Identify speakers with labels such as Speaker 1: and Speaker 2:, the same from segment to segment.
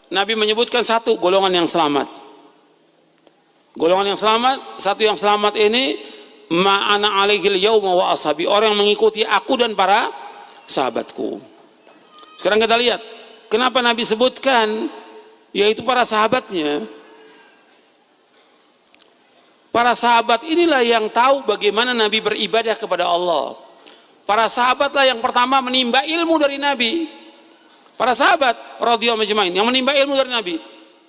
Speaker 1: Nabi menyebutkan satu golongan yang selamat. Golongan yang selamat, satu yang selamat ini ma'ana alaihil yauma wa ashabi, orang yang mengikuti aku dan para sahabatku. Sekarang kita lihat kenapa Nabi sebutkan yaitu para sahabatnya. Para sahabat inilah yang tahu bagaimana Nabi beribadah kepada Allah. Para sahabatlah yang pertama menimba ilmu dari Nabi. Para sahabat radhiyallahu ajmain yang menimba ilmu dari Nabi.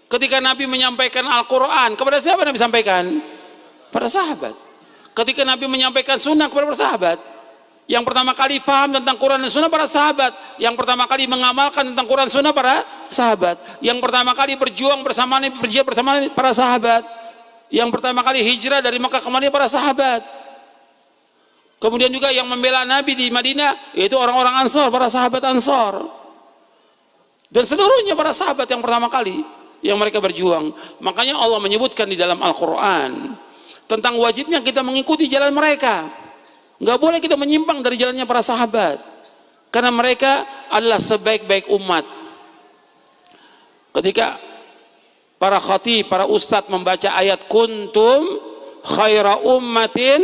Speaker 1: Ketika Nabi menyampaikan Al-Quran, kepada siapa Nabi sampaikan? Para sahabat. Ketika Nabi menyampaikan sunnah kepada para sahabat, yang pertama kali paham tentang Quran dan sunnah para sahabat. Yang pertama kali mengamalkan tentang Quran dan sunnah para sahabat. Yang pertama kali berjuang bersama Nabi, berjihad bersama para sahabat. Yang pertama kali hijrah dari Makkah ke Madinah para sahabat. Kemudian juga yang membela Nabi di Madinah, yaitu orang-orang Ansor, para sahabat Ansor. Dan seluruhnya para sahabat yang pertama kali yang mereka berjuang. Makanya Allah menyebutkan di dalam Al-Quran tentang wajibnya kita mengikuti jalan mereka. Nggak boleh kita menyimpang dari jalannya para sahabat, karena mereka adalah sebaik-baik umat. Ketika para khatib, para ustadz membaca ayat kuntum khaira ummatin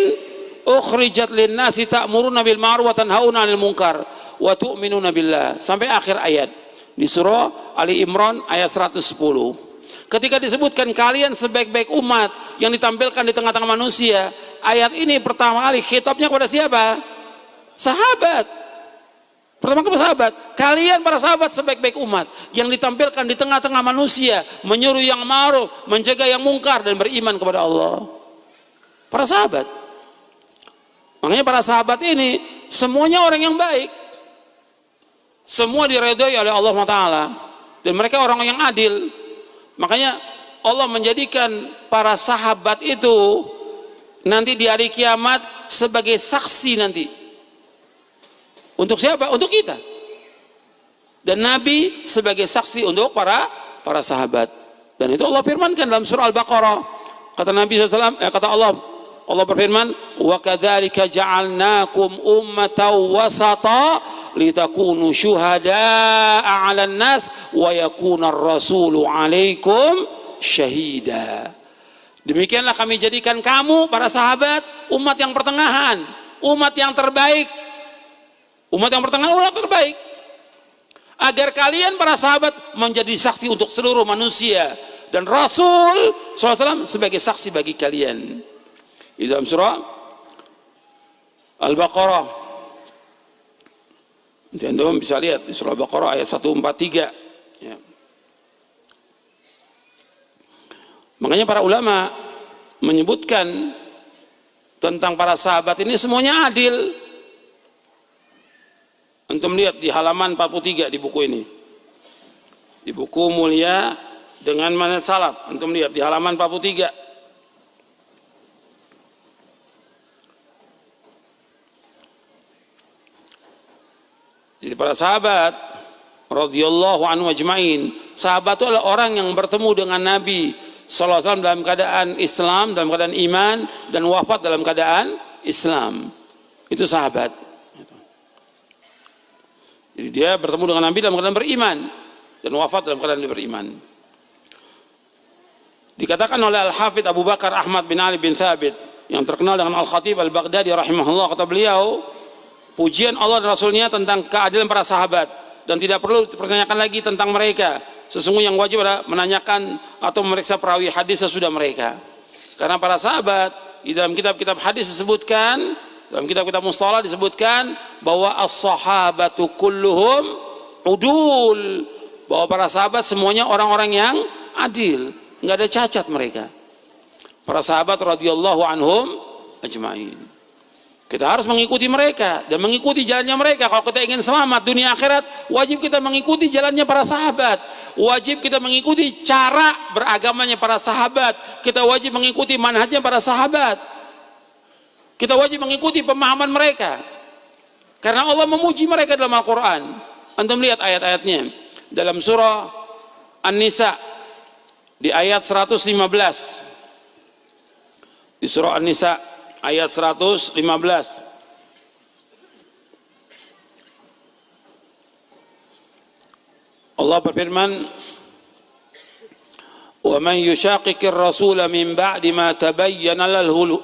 Speaker 1: ukhrijat linnasi ta'muruna bil ma'ruf wa tanhauna 'anil munkar wa tu'minuna billah, sampai akhir ayat di surah Ali Imran ayat 110. Ketika disebutkan kalian sebaik-baik umat yang ditampilkan di tengah-tengah manusia, ayat ini pertama kali khitabnya kepada siapa? Sahabat. Pertama kepada sahabat. Kalian para sahabat sebaik-baik umat yang ditampilkan di tengah-tengah manusia, menyuruh yang ma'ruf, mencegah yang mungkar, dan beriman kepada Allah. Para sahabat. Makanya para sahabat ini semuanya orang yang baik. Semua diridhoi oleh Allah Ta'ala, dan mereka orang yang adil. Makanya Allah menjadikan para sahabat itu nanti di hari kiamat sebagai saksi nanti. Untuk siapa? Untuk kita. Dan Nabi sebagai saksi untuk para sahabat. Dan itu Allah firmankan dalam surah Al-Baqarah. Kata Nabi SAW, kata Allah berfirman, wa kadzalika ja'alnakum ummatan wasata litakunu syuhada'a 'alan nas wa yakunar rasulu 'alaikum syahida. Demikianlah kami jadikan kamu para sahabat umat yang pertengahan, umat yang terbaik. Umat yang pertengahan, umat terbaik. Agar kalian para sahabat menjadi saksi untuk seluruh manusia, dan Rasul SAW sebagai saksi bagi kalian. Di dalam surah Al-Baqarah, teman-teman bisa lihat di surah Al-Baqarah ayat 143 ya. Makanya para ulama menyebutkan tentang para sahabat ini semuanya adil. Antum lihat di halaman 43 di buku ini, di buku Mulia dengan Manhaj Salaf. Antum lihat di halaman 43. Jadi para sahabat radhiyallahu anhu ajmain, sahabat itu adalah orang yang bertemu dengan Nabi sallallahu alaihi wasallam dalam keadaan Islam, dalam keadaan iman, dan wafat dalam keadaan Islam. Itu sahabat. Jadi dia bertemu dengan Nabi dalam keadaan beriman dan wafat dalam keadaan beriman. Dikatakan oleh Al-Hafidz Abu Bakar Ahmad bin Ali bin Thabit yang terkenal dengan Al-Khatib Al-Baghdadi rahimahullah, kata beliau, pujian Allah dan Rasulnya tentang keadilan para sahabat, dan tidak perlu dipertanyakan lagi tentang mereka. Sesungguhnya yang wajib adalah menanyakan atau memeriksa perawi hadis sesudah mereka. Karena para sahabat di dalam kitab-kitab hadis disebutkan, dalam kitab-kitab mustalah disebutkan bahwa as-sahabatu kulluhum udul, bahwa para sahabat semuanya orang-orang yang adil, nggak ada cacat mereka. Para sahabat radhiyallahu anhum ajmain. Kita harus mengikuti mereka dan mengikuti jalannya mereka. Kalau kita ingin selamat dunia akhirat, wajib kita mengikuti jalannya para sahabat. Wajib kita mengikuti cara beragamanya para sahabat. Kita wajib mengikuti manhajnya para sahabat. Kita wajib mengikuti pemahaman mereka. Karena Allah memuji mereka dalam Al-Quran. Antum lihat ayat-ayatnya. Dalam surah An-Nisa di ayat 115. Di surah An-Nisa ayat 115. Allah berfirman, wa man yushaqiqir rasula min ba'di ma tabayyana lahul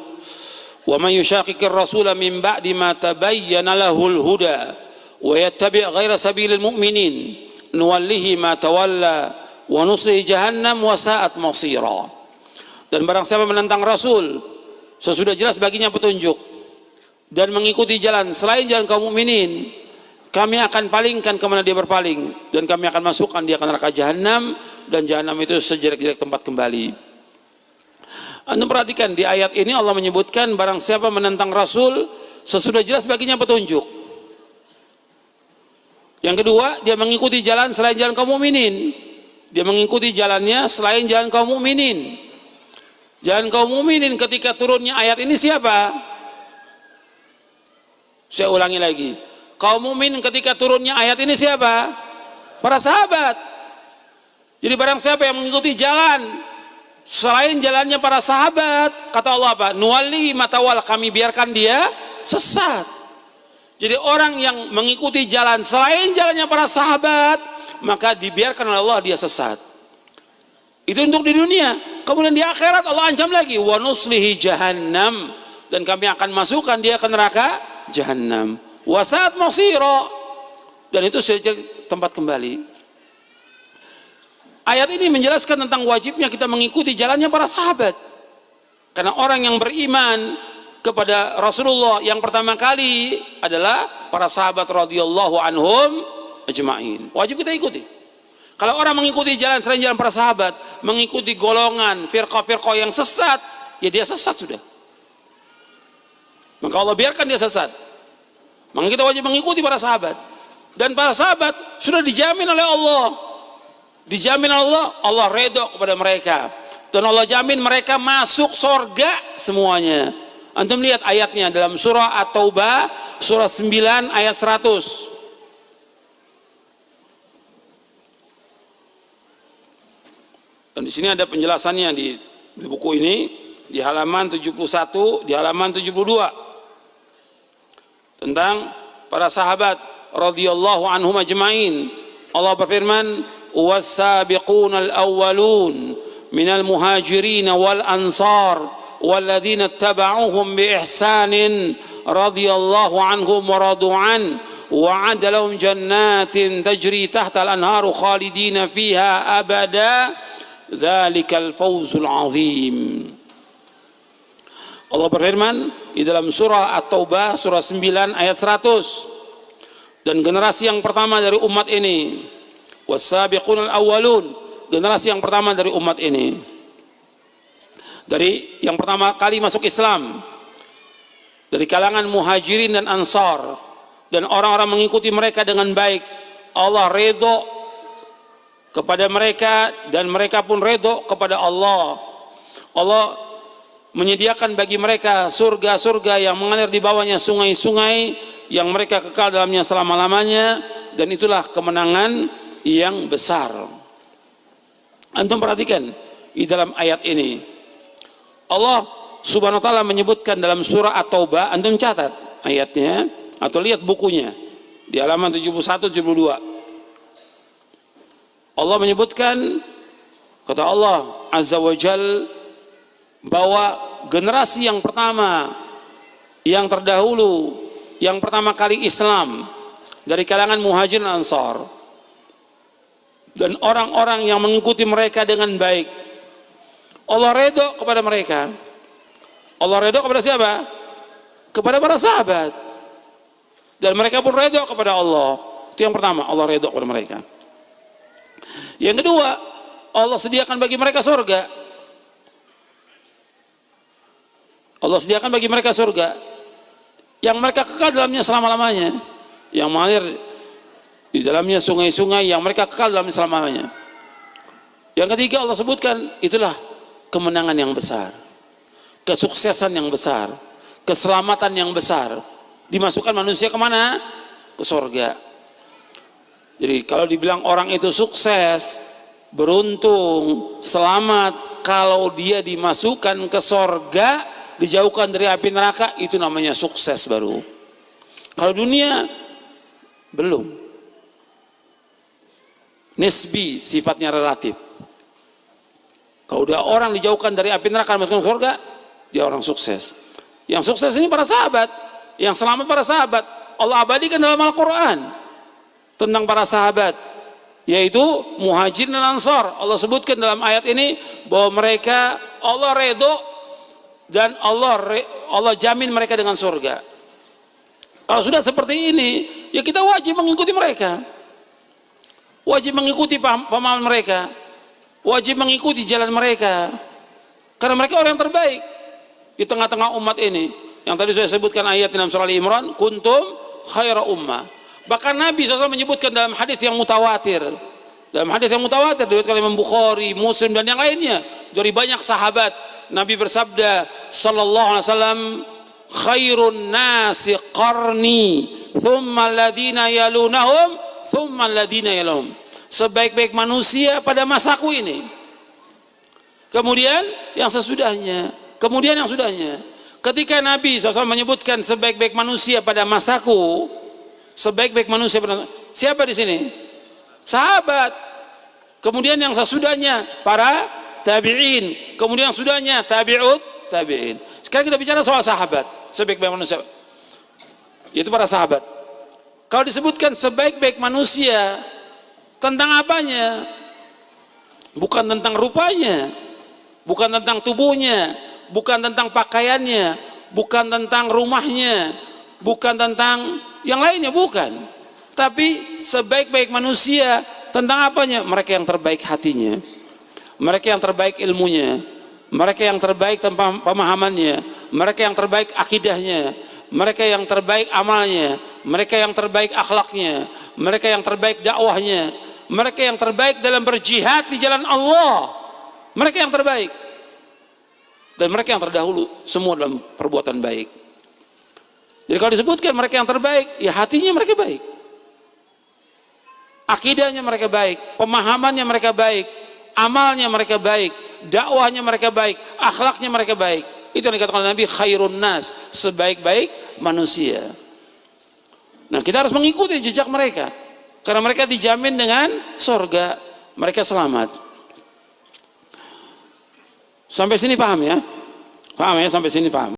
Speaker 1: wa man yushaqiqir rasula min ba'di ma tabayyana lahul huda wa yattabi' ghaira sabilil mu'minin nuwallihi ma tawalla wa nuslihi jahannam wa sa'at masira. Dan barang siapa menentang Rasul sesudah jelas baginya petunjuk dan mengikuti jalan selain jalan kaum mukminin, kami akan palingkan kemana dia berpaling dan kami akan masukkan dia ke neraka jahanam, dan jahanam itu sejelek-jelek tempat kembali. Anda perhatikan di ayat ini Allah menyebutkan barang siapa menentang Rasul sesudah jelas baginya petunjuk. Yang kedua, dia mengikuti jalan selain jalan kaum mukminin. Dia mengikuti jalannya selain jalan kaum mukminin. Jalan kaum mukminin ketika turunnya ayat ini siapa? Saya ulangi lagi. Kaum mukmin ketika turunnya ayat ini siapa? Para sahabat. Jadi barang siapa yang mengikuti jalan selain jalannya para sahabat, kata Allah apa? Nuwalli matawal, kami biarkan dia sesat. Jadi orang yang mengikuti jalan selain jalannya para sahabat, maka dibiarkan oleh Allah dia sesat. Itu untuk di dunia. Kemudian di akhirat Allah ancam lagi, wa nuslihi jahannam, dan kami akan masukkan dia ke neraka jahanam. Wa sa'at masira, dan itu saja tempat kembali. Ayat ini menjelaskan tentang wajibnya kita mengikuti jalannya para sahabat. Karena orang yang beriman kepada Rasulullah yang pertama kali adalah para sahabat radhiyallahu anhum ajma'in. Wajib kita ikuti. Kalau orang mengikuti jalan selain jalan para sahabat, mengikuti golongan firqah-firqah yang sesat, ya dia sesat sudah. Maka Allah biarkan dia sesat. Maka kita wajib mengikuti para sahabat. Dan para sahabat sudah dijamin oleh Allah. Dijamin Allah, Allah redha kepada mereka. Dan Allah jamin mereka masuk surga semuanya. Antum lihat ayatnya dalam surah At-Taubah surah 9 ayat 100. Dan di sini ada penjelasannya di buku ini di halaman 71, di halaman 72 tentang para sahabat radhiyallahu anhum ajmain. Allah berfirman, "Was-sabiqunal awwalun minal muhajirin wal ansar والذين اتبعوهم بإحسان رضي الله عنهم ورضوا عنه وعد لهم جنات تجري تحت الأنهار خالدين فيها أبدا ذلك الفوز العظيم." Allah berfirman di dalam surah At-Taubah surah 9 ayat 100, dan generasi yang pertama dari umat ini, was-sabiqunal awwalun, generasi yang pertama dari umat ini, dari yang pertama kali masuk Islam, dari kalangan muhajirin dan ansar, dan orang-orang mengikuti mereka dengan baik, Allah redho kepada mereka dan mereka pun redho kepada Allah. Allah menyediakan bagi mereka surga-surga yang mengalir di bawahnya sungai-sungai yang mereka kekal dalamnya selama-lamanya, dan itulah kemenangan yang besar. Antum perhatikan di dalam ayat ini Allah subhanahu wa ta'ala menyebutkan dalam surah At-Taubah, antum catat ayatnya atau lihat bukunya di halaman 71-72. Allah menyebutkan, kata Allah azza wa jal, bahwa generasi yang pertama, yang terdahulu, yang pertama kali Islam dari kalangan muhajirin dan ansar, dan orang-orang yang mengikuti mereka dengan baik, Allah redho kepada mereka. Allah redho kepada siapa? Kepada para sahabat. Dan mereka pun redho kepada Allah. Itu yang pertama, Allah redho kepada mereka. Yang kedua, Allah sediakan bagi mereka surga. Allah sediakan bagi mereka surga yang mereka kekal dalamnya selama-lamanya, yang mengalir di dalamnya sungai-sungai yang mereka kekal dalamnya selama-lamanya. Yang ketiga, Allah sebutkan itulah kemenangan yang besar, kesuksesan yang besar, keselamatan yang besar. Dimasukkan manusia kemana? Ke surga. Jadi kalau dibilang orang itu sukses, beruntung, selamat, kalau dia dimasukkan ke surga, dijauhkan dari api neraka, itu namanya sukses baru. Kalau dunia belum. Nisbi, sifatnya relatif. Kalau udah orang dijauhkan dari api neraka masuk surga, dia orang sukses. Yang sukses ini para sahabat, yang selamat para sahabat. Allah abadikan dalam Al-Quran tentang para sahabat, yaitu Muhajirin dan Ansar. Allah sebutkan dalam ayat ini bahwa mereka Allah redho dan Allah jamin mereka dengan surga. Kalau sudah seperti ini, ya kita wajib mengikuti mereka, wajib mengikuti pemahaman mereka, wajib mengikuti jalan mereka, karena mereka orang yang terbaik di tengah-tengah umat ini. Yang tadi saya sebutkan ayat dalam surah Al-Imran, kuntum khaira ummah. Bahkan Nabi SAW menyebutkan dalam hadis yang mutawatir, diriwayatkan oleh Imam Bukhari, Muslim dan yang lainnya dari banyak sahabat. Nabi bersabda sallallahu alaihi wasallam, khairun nasi qarni thumma alladhina yalunahum thumma alladhina yalunahum. Sebaik-baik manusia pada masaku ini, kemudian yang sesudahnya, kemudian yang sudahnya. Ketika Nabi SAW menyebutkan sebaik-baik manusia pada masaku, sebaik-baik manusia pada, siapa di sini? Sahabat. Kemudian yang sesudahnya para tabi'in, kemudian yang sudahnya tabi'ut tabi'in. Sekarang kita bicara soal sahabat, sebaik-baik manusia, yaitu para sahabat. Kalau disebutkan sebaik-baik manusia, tentang apanya? Bukan tentang rupanya, bukan tentang tubuhnya, bukan tentang pakaiannya, bukan tentang rumahnya, bukan tentang yang lainnya, bukan. Tapi sebaik-baik manusia tentang apanya? Mereka yang terbaik hatinya, mereka yang terbaik ilmunya, mereka yang terbaik tentang pemahamannya, mereka yang terbaik akidahnya, mereka yang terbaik amalnya, mereka yang terbaik akhlaknya, mereka yang terbaik dakwahnya, mereka yang terbaik dalam berjihad di jalan Allah, mereka yang terbaik, dan mereka yang terdahulu semua dalam perbuatan baik. Jadi kalau disebutkan mereka yang terbaik, ya hatinya mereka baik, akidahnya mereka baik, pemahamannya mereka baik, amalnya mereka baik, dakwahnya mereka baik, akhlaknya mereka baik. Itu yang dikatakan oleh Nabi, khairun nas, sebaik-baik manusia. Nah, kita harus mengikuti jejak mereka, karena mereka dijamin dengan surga, mereka selamat. Sampai sini paham ya? Paham ya, sampai sini paham.